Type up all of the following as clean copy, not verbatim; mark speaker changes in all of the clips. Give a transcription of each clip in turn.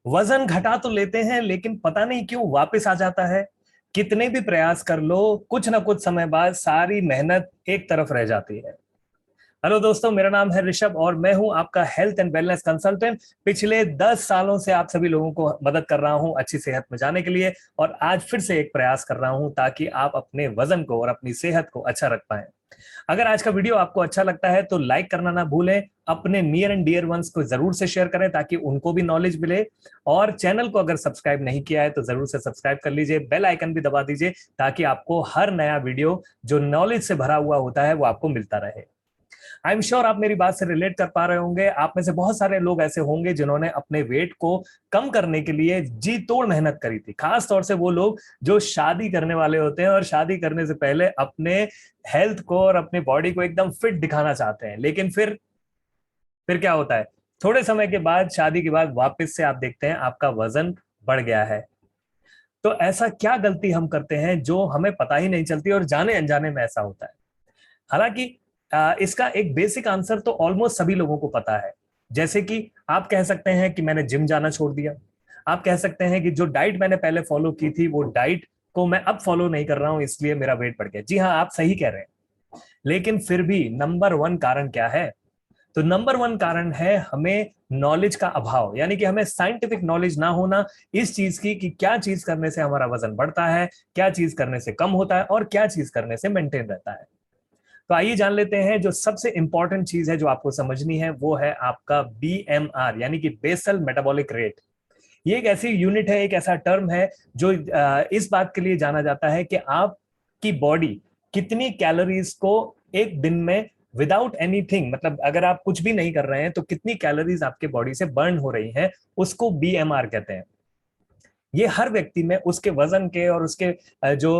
Speaker 1: वजन घटा तो लेते हैं लेकिन पता नहीं क्यों वापस आ जाता है। कितने भी प्रयास कर लो, कुछ ना कुछ समय बाद सारी मेहनत एक तरफ रह जाती है। हेलो दोस्तों, मेरा नाम है ऋषभ और मैं हूं आपका हेल्थ एंड वेलनेस कंसल्टेंट। पिछले 10 सालों से आप सभी लोगों को मदद कर रहा हूं अच्छी सेहत में जाने के लिए, और आज फिर से एक प्रयास कर रहा हूं ताकि आप अपने वजन को और अपनी सेहत को अच्छा रख पाएं। अगर आज का वीडियो आपको अच्छा लगता है तो लाइक करना ना भूलें, अपने नियर एंड डियर वंस को जरूर से शेयर करें ताकि उनको भी नॉलेज मिले। और चैनल को अगर सब्सक्राइब नहीं किया है तो जरूर से सब्सक्राइब कर लीजिए, बेल आइकन भी दबा दीजिए ताकि आपको हर नया वीडियो जो नॉलेज से भरा हुआ होता है वो आपको मिलता रहे। आई एम श्योर आप मेरी बात से रिलेट कर पा रहे होंगे। आप में से बहुत सारे लोग ऐसे होंगे जिन्होंने अपने वेट को कम करने के लिए जी तोड़ मेहनत करी थी, खास तौर से वो लोग जो शादी करने वाले होते हैं और शादी करने से पहले अपने हेल्थ को और अपने बॉडी को एकदम फिट दिखाना चाहते हैं। लेकिन फिर क्या होता है, थोड़े समय के बाद, शादी के बाद वापस से आप देखते हैं आपका वजन बढ़ गया है। तो ऐसा क्या गलती हम करते हैं जो हमें पता ही नहीं चलती और जाने अनजाने में ऐसा होता है। हालांकि इसका एक बेसिक आंसर तो ऑलमोस्ट सभी लोगों को पता है। जैसे कि आप कह सकते हैं कि मैंने जिम जाना छोड़ दिया। आप कह सकते हैं कि जो डाइट मैंने पहले फॉलो की थी वो डाइट को मैं अब फॉलो नहीं कर रहा हूं, इसलिए मेरा वेट बढ़ गया। जी हाँ, आप सही कह रहे हैं। लेकिन फिर भी नंबर वन कारण क्या है? तो नंबर वन कारण है हमें नॉलेज का अभाव, यानी कि हमें साइंटिफिक नॉलेज ना होना इस चीज की कि क्या चीज करने से हमारा वजन बढ़ता है, क्या चीज करने से कम होता है और क्या चीज करने से मेंटेन रहता है। तो आइए जान लेते हैं जो सबसे इंपॉर्टेंट चीज है जो आपको समझनी है, वो है आपका बीएमआर यानी कि बेसल मेटाबॉलिक रेट। ये एक ऐसी यूनिट है, एक ऐसा टर्म है जो इस बात के लिए जाना जाता है कि आपकी बॉडी कितनी कैलोरीज को एक दिन में विदाउट एनीथिंग, मतलब अगर आप कुछ भी नहीं कर रहे हैं तो कितनी कैलोरीज आपके बॉडी से बर्न हो रही हैं, उसको बीएमआर कहते हैं। ये हर व्यक्ति में उसके वजन के और उसके जो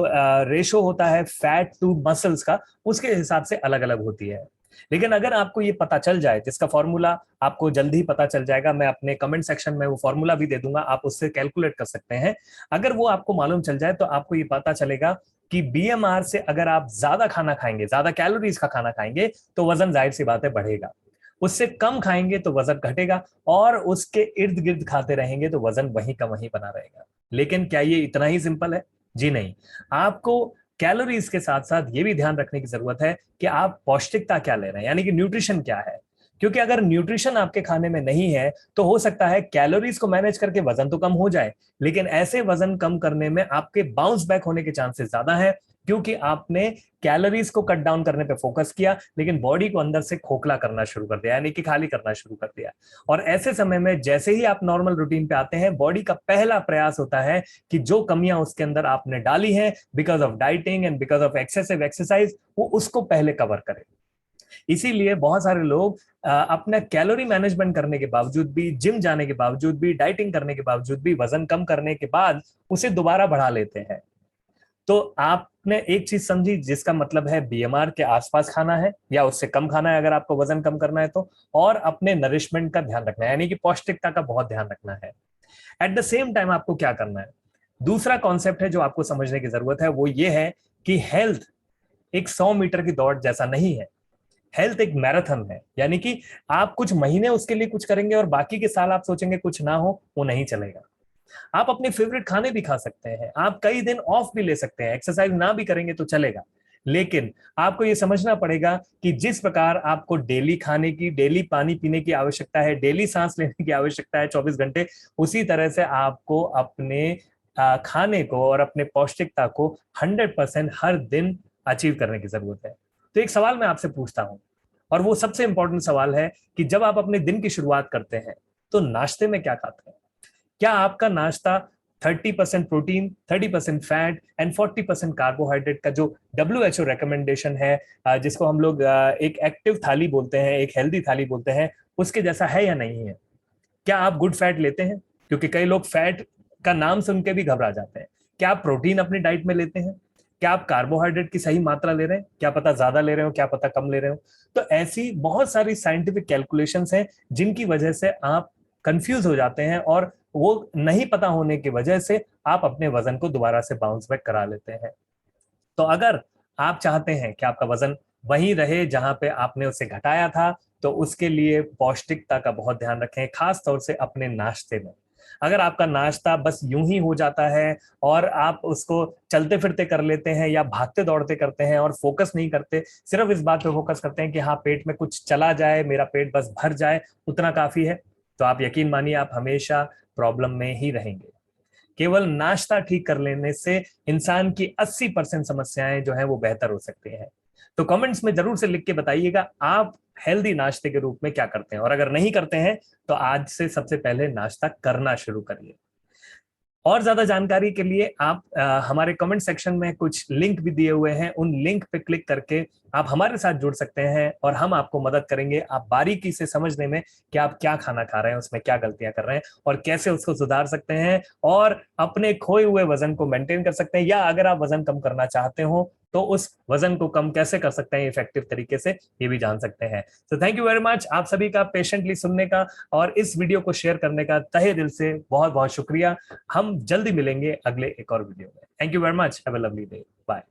Speaker 1: रेशो होता है फैट टू मसल्स का, उसके हिसाब से अलग अलग होती है। लेकिन अगर आपको ये पता चल जाए, जिसका फॉर्मूला आपको जल्दी ही पता चल जाएगा, मैं अपने कमेंट सेक्शन में वो फॉर्मूला भी दे दूंगा, आप उससे कैलकुलेट कर सकते हैं। अगर वो आपको मालूम चल जाए तो आपको ये पता चलेगा कि बीएमआर से अगर आप ज्यादा खाना खाएंगे, ज्यादा कैलोरीज का खाना खाएंगे, तो वजन जाहिर सी बात है बढ़ेगा। उससे कम खाएंगे तो वजन घटेगा, और उसके इर्द गिर्द खाते रहेंगे तो वजन वहीं का वहीं बना रहेगा। लेकिन क्या ये इतना ही सिंपल है? जी नहीं। आपको कैलोरीज के साथ साथ ये भी ध्यान रखने की जरूरत है कि आप पौष्टिकता क्या ले रहे हैं, यानी कि न्यूट्रिशन क्या है। क्योंकि अगर न्यूट्रिशन आपके खाने में नहीं है तो हो सकता है कैलोरीज को मैनेज करके वजन तो कम हो जाए, लेकिन ऐसे वजन कम करने में आपके बाउंस बैक होने के चांसेस ज्यादा है, क्योंकि आपने कैलोरीज को कट डाउन करने पे फोकस किया लेकिन बॉडी को अंदर से खोखला करना शुरू कर दिया, यानी कि खाली करना शुरू कर दिया। और ऐसे समय में जैसे ही आप नॉर्मल रूटीन पे आते हैं, बॉडी का पहला प्रयास होता है कि जो कमियां उसके अंदर आपने डाली हैं because of dieting and because of excessive exercise, वो उसको पहले कवर करे। इसीलिए बहुत सारे लोग अपना कैलोरी मैनेजमेंट करने के बावजूद भी, जिम जाने के बावजूद भी, डाइटिंग करने के बावजूद भी, वजन कम करने के बाद उसे दोबारा बढ़ा लेते हैं। तो आपने एक चीज समझी, जिसका मतलब है बीएमआर के आसपास खाना है या उससे कम खाना है अगर आपको वजन कम करना है तो, और अपने नरिशमेंट का ध्यान रखना है, यानी कि पौष्टिकता का बहुत ध्यान रखना है। एट द सेम टाइम आपको क्या करना है, दूसरा कॉन्सेप्ट है जो आपको समझने की जरूरत है, वो ये है कि हेल्थ एक 100 मीटर की दौड़ जैसा नहीं है। हेल्थ एक मैराथन है, यानी कि आप कुछ महीने उसके लिए कुछ करेंगे और बाकी के साल आप सोचेंगे कुछ ना हो, वो नहीं चलेगा। आप अपने फेवरेट खाने भी खा सकते हैं, आप कई दिन ऑफ भी ले सकते हैं, एक्सरसाइज ना भी करेंगे तो चलेगा। लेकिन आपको यह समझना पड़ेगा कि जिस प्रकार आपको डेली खाने की, डेली पानी पीने की आवश्यकता है, डेली सांस लेने की आवश्यकता है 24 घंटे, उसी तरह से आपको अपने खाने को और अपने पौष्टिकता को 100% हर दिन अचीव करने की जरूरत है। तो एक सवाल मैं आपसे पूछता हूं, और वो सबसे इंपॉर्टेंट सवाल है कि जब आप अपने दिन की शुरुआत करते हैं तो नाश्ते में क्या खाते हैं? क्या आपका नाश्ता 30% प्रोटीन, 30% फैट एंड 40% कार्बोहाइड्रेट का जो WHO रिकमेंडेशन है, जिसको हम लोग एक एक्टिव थाली बोलते हैं, एक हेल्दी थाली बोलते हैं, उसके जैसा है या नहीं है? क्या आप गुड फैट लेते हैं? क्योंकि कई लोग फैट का नाम सुन के भी घबरा जाते हैं। क्या आप प्रोटीन अपनी डाइट में लेते हैं? क्या आप कार्बोहाइड्रेट की सही मात्रा ले रहे हैं? क्या पता ज्यादा ले रहे हो, क्या पता कम ले रहे हो? तो ऐसी बहुत सारी साइंटिफिक कैलकुलेशंस हैं जिनकी वजह से आप कंफ्यूज हो जाते हैं, और वो नहीं पता होने की वजह से आप अपने वजन को दोबारा से बाउंस बैक करा लेते हैं। तो अगर आप चाहते हैं कि आपका वजन वहीं रहे जहां पे आपने उसे घटाया था, तो उसके लिए पौष्टिकता का बहुत ध्यान रखें, खास तौर से अपने नाश्ते में। अगर आपका नाश्ता बस यूं ही हो जाता है और आप उसको चलते फिरते कर लेते हैं या भागते दौड़ते करते हैं और फोकस नहीं करते, सिर्फ इस बात पे फोकस करते हैं कि हाँ पेट में कुछ चला जाए, मेरा पेट बस भर जाए, उतना काफी है, तो आप यकीन मानिए आप हमेशा प्रॉब्लम में ही रहेंगे। केवल नाश्ता ठीक कर लेने से इंसान की 80% समस्याएं जो है वो बेहतर हो सकती हैं। तो कमेंट्स में जरूर से लिख के बताइएगा आप हेल्दी नाश्ते के रूप में क्या करते हैं, और अगर नहीं करते हैं तो आज से सबसे पहले नाश्ता करना शुरू करिए। और ज्यादा जानकारी के लिए आप हमारे कमेंट सेक्शन में कुछ लिंक भी दिए हुए हैं, उन लिंक पे क्लिक करके आप हमारे साथ जुड़ सकते हैं और हम आपको मदद करेंगे आप बारीकी से समझने में कि आप क्या खाना खा रहे हैं, उसमें क्या गलतियां कर रहे हैं और कैसे उसको सुधार सकते हैं और अपने खोए हुए वजन को मेंटेन कर सकते हैं, या अगर आप वजन कम करना चाहते हो तो उस वजन को कम कैसे कर सकते हैं इफेक्टिव तरीके से, ये भी जान सकते हैं। तो थैंक यू वेरी मच आप सभी का पेशेंटली सुनने का और इस वीडियो को शेयर करने का तहे दिल से बहुत बहुत शुक्रिया। हम जल्दी मिलेंगे अगले एक और वीडियो में। Thank you very much, have a lovely day, bye.